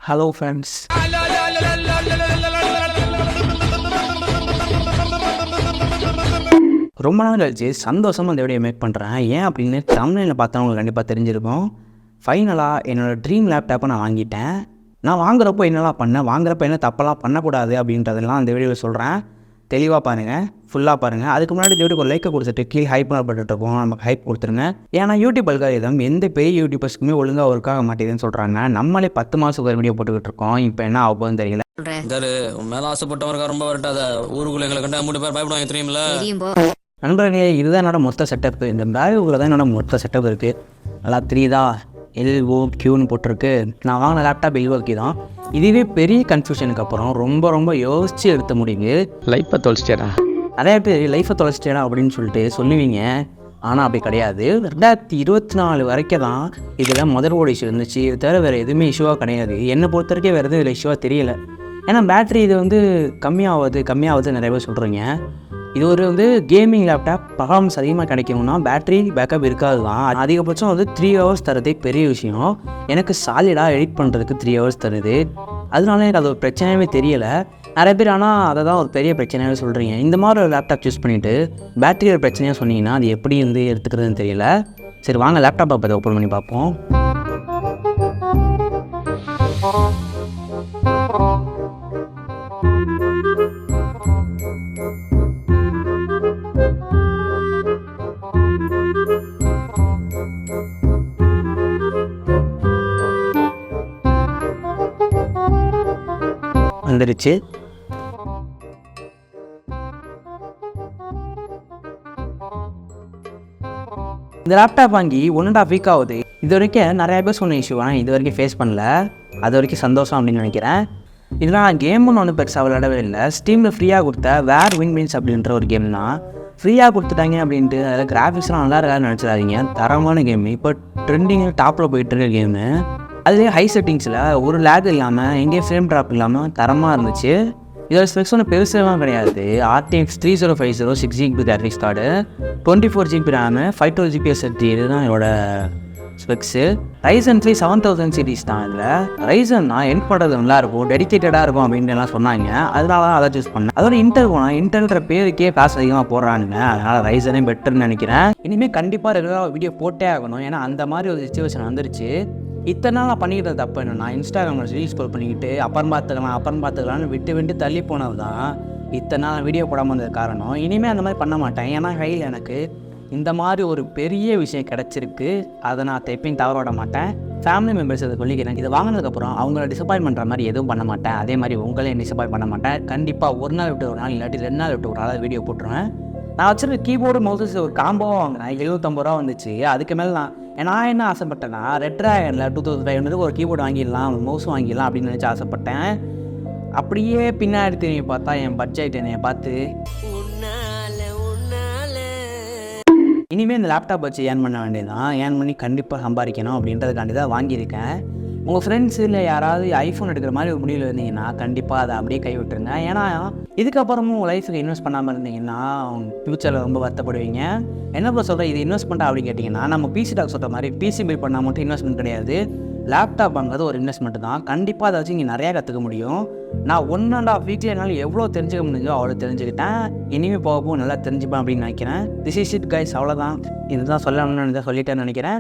Hello friends. ரொம்ப நாள் கழிச்சு சந்தோஷமாக இந்த வீடியோ மேக் பண்ணுறேன். ஏன் அப்படின்னு தமிழில் பார்த்தா உங்களுக்கு கண்டிப்பாக தெரிஞ்சிருக்கும். ஃபைனலாக என்னோடய ட்ரீம் லேப்டாப்பை நான் வாங்கிட்டேன். நான் வாங்குறப்போ என்னெல்லாம் பண்ணேன், வாங்குறப்போ என்ன தப்பெல்லாம் பண்ணக்கூடாது அப்படின்றதெல்லாம் இந்த வீடியோவில் சொல்கிறேன். தெளிவாக பாருங்கள், ஃபுல்லாக பாருங்கள். அதுக்கு முன்னாடி இந்த வீடியோக்கு ஒரு லைக்கை கொடுத்துட்டு கீழே ஹைப் பண்ணப்பட்டுருக்கோம், நமக்கு ஹைப் கொடுத்துருங்க. ஏன்னா யூடியூப் அல்காரிதம் எந்த பெரிய யூடியூபர்ஸ்க்குமே ஒழுங்காக ஒர்க் ஆக மாட்டேதுன்னு சொல்கிறாங்க. நம்மளே 10 மாதத்துக்கு ஒரு வீடியோ போட்டுக்கிட்டு இருக்கோம். இப்போ என்ன ஆகுதுன்னு தெரியல. மேல ஆசைப்பட்டவருக்கு ரொம்ப வரட்டாத ஊருக்குள்ள எங்களை கண்டா 3 பேர் பயப்படுவாங்க தெரியுமில்ல. நண்பர்களே, இதுதான் என்னோட மொத்த செட்டப்பு. இந்த பேகுக்குள்ளே தான் என்னோட மொத்த செட்டப் இருக்குது. நல்லா தெரியுதா? LOQன்னு போட்டிருக்கு. நான் வாங்கின லேப்டாப் LOQ தான். இதுவே பெரிய கன்ஃபியூஷனுக்கு அப்புறம் ரொம்ப யோசித்து எடுத்த முடிவு. லைஃப்பை தொலைச்சிட்டேடா. நிறைய பேர் லைஃப்பை தொலைச்சிட்டேடா அப்படின்னு சொல்லிட்டு சொல்லுவீங்க. ஆனால் அப்படி கிடையாது. 2024 வரைக்கும் தான் இதில் மதர்போர்டு இஷ்யூ இருந்துச்சு. இது தவிர வேறு எதுவுமே இஷ்யூவாக கிடையாது. என்னை பொறுத்த வரைக்கும் வேறு எதுவும் இதில் இஷ்யூவாக தெரியல. ஏன்னா பேட்ரி இது கம்மியாகுது நிறைய பேர் சொல்கிறீங்க. இது ஒரு கேமிங் லேப்டாப். பர்ஃபார்மன்ஸ் அதிகமாக கிடைக்கணும்னா பேட்ரி பேக்கப் இருக்காது தான். அதிகபட்சம் 3 ஹவர்ஸ் தரதே பெரிய விஷயம். எனக்கு சாலிடாக எடிட் பண்ணுறதுக்கு 3 ஹவர்ஸ் தருது. அதனால எனக்கு அது ஒரு பிரச்சனையாகவே தெரியலை. நிறைய பேர் ஆனால் அதை தான் ஒரு பெரிய பிரச்சனையாகவே சொல்கிறீங்க. இந்த மாதிரி ஒரு லேப்டாப் சூஸ் பண்ணிவிட்டு பேட்டரி ஒரு பிரச்சனையாக சொன்னீங்கன்னா அது எப்படி எடுத்துக்கிறதுன்னு தெரியல. சரி வாங்க லேப்டாப்பை பற்றி ஓப்பன் பண்ணி பார்ப்போம். வந்துடுச்சு. இந்த லேப்டாப் வாங்கி 1.5 வீக் ஆகுது. இது வரைக்கும் நிறைய பேர் சொன்ன இஷ்யூ ஆனால் இது வரைக்கும் ஃபேஸ் பண்ணல. அது வரைக்கும் சந்தோஷம் அப்படின்னு நினைக்கிறேன். இதெல்லாம் கேம்னு ஒன்றும் பெருசாக விளையாடவே இல்லை. ஸ்டீமில் ஃப்ரீயாக கொடுத்த வேர் வின்ஸ் அப்படின்ற ஒரு கேம் தான். ஃப்ரீயாக கொடுத்துட்டாங்க அப்படின்ட்டு அதில் கிராஃபிக்ஸ்லாம் நல்லா இருக்காதுன்னு நினச்சிடாதீங்க. தரமான கேம். இப்போ ட்ரெண்டிங்கில் டாப்பில் போயிட்டு இருக்க கேமு. அதுலேயே ஹை செட்டிங்ஸில் ஒரு லேக் இல்லாமல் எங்கேயும் ஃப்ரேம் ட்ராப் இல்லாமல் தரமாக இருந்துச்சு. இதோட ஸ்பெக்ஸ் ஒன்றும் பெருசெல்லாம் கிடையாது. RTX 3050 6GB graphics card, 24 GB RAM, 512 GB SSD. இதுதான் இதோட ஸ்பெக்ஸு. Ryzen 3 7000 சீரிஸ் தான். இதில் Ryzen தான் என் பண்ணுறது நல்லாயிருக்கும், டெடிக்கேட்டடாக இருக்கும் அப்படின்னு எல்லாம் சொன்னாங்க. அதனால தான் அதை சூஸ் பண்ணேன். அதோட இன்டெல் போனால் இன்டெல்ன்ற பேருக்கே காசு அதிகமாக போடுறானுங்க. அதனால் Ryzenே பெட்டர்னு நினைக்கிறேன். இனிமேல் கண்டிப்பாக ரெகுலராக வீடியோ போட்டே ஆகணும். ஏன்னா அந்த மாதிரி ஒரு சிச்சுவேஷன் வந்துருச்சு. இத்தனை நாள் நான் பண்ணிக்கிட்ட தப்பு என்னன்னா, இன்ஸ்டாகிராமில் ரீல்ஸ் ஸ்க்ரோல் பண்ணிக்கிட்டு அப்புறம் பார்த்துக்கலாம்னு விட்டு தள்ளி போனது தான் இத்தனை நாள் வீடியோ போடாமல் இருந்தது காரணம். இனிமேல் அந்த மாதிரி பண்ண மாட்டேன். ஏன்னா கையில் எனக்கு இந்த மாதிரி ஒரு பெரிய விஷயம் கிடச்சிருக்கு. அதை நான் எப்பயும் தவற விட மாட்டேன். ஃபேமிலி மெம்பர்ஸ் அதை சொல்லிக்கிறேன். இதை வாங்கினதுக்கப்புறம் அவங்கள டிசப்பாயின்ட் பண்ணுற மாதிரி எதுவும் பண்ண மாட்டேன். அதே மாதிரி உங்களையும் டிசப்பாயின்ட் பண்ண மாட்டேன். கண்டிப்பாக ஒரு நாள் விட்டு ஒரு நாள் இல்லாட்டி 2 நாள் விட்டு ஒரு நாள் வீடியோ போட்டுருவேன். நான் வச்சுருக்க கீபோர்டு மவுஸ் ஒரு காம்போவாக வாங்கினேன். 75 ரூபா வந்துச்சு. அதுக்கு மேலே நான் என்ன ஆசைப்பட்டேன்னா, ரெட் ட்ராகனில் 2500 ஒரு கீபோர்டு வாங்கிடலாம், மவுஸ் வாங்கிடலாம் அப்படின்னு நினச்சி ஆசைப்பட்டேன். அப்படியே பின்னாடி திரும்பி பார்த்தா என் பட்ஜெட் என்னைய பார்த்து இனிமேல் இந்த லேப்டாப் வச்சு ஏர்ன் பண்ண வேண்டியதான். ஏர்ன் பண்ணி கண்டிப்பாக சம்பாதிக்கணும் அப்படின்றதுக்காண்டி தான் வாங்கியிருக்கேன். உங்கள் ஃப்ரெண்ட்ஸு இல்லை யாராவது ஐஃபோன் எடுக்கிற மாதிரி ஒரு முடிவில் இருந்தீங்கன்னா கண்டிப்பாக அதை அப்படியே கைவிட்டுருங்க. ஏன்னா இதுக்கப்புறமும் உங்கள் லைஃபுக்கு இன்வெஸ்ட் பண்ணாமல் இருந்தீங்கன்னா ஃப்யூச்சரில் ரொம்ப வருத்தப்படுவீங்க. என்ன போல சொல்கிறேன், இது இன்வெஸ்ட்மெண்ட்டாக அப்படின்னு கேட்டிங்கன்னா, நம்ம பிசி டாக் சொல்கிற மாதிரி பிசி பில் பண்ணால் மட்டும் இன்வெஸ்ட்மெண்ட் கிடையாது. லேப்டாப் வாங்குறது ஒரு இன்வெஸ்ட்மெண்ட் தான். கண்டிப்பாக அதை வச்சு இங்கே நிறையா கற்றுக்க முடியும். நான் 1.5 வீக்கில் என்னால் எவ்வளோ தெரிஞ்சுக்க முடிஞ்சோ அவ்வளோ தெரிஞ்சுக்கிட்டேன். இனிமேல் போக நல்லா தெரிஞ்சுப்பேன் அப்படின்னு நினைக்கிறேன். This is it guys. அவ்வளோதான். இதுதான் சொல்லணும்னு சொல்லிட்டேன்னு நினைக்கிறேன்.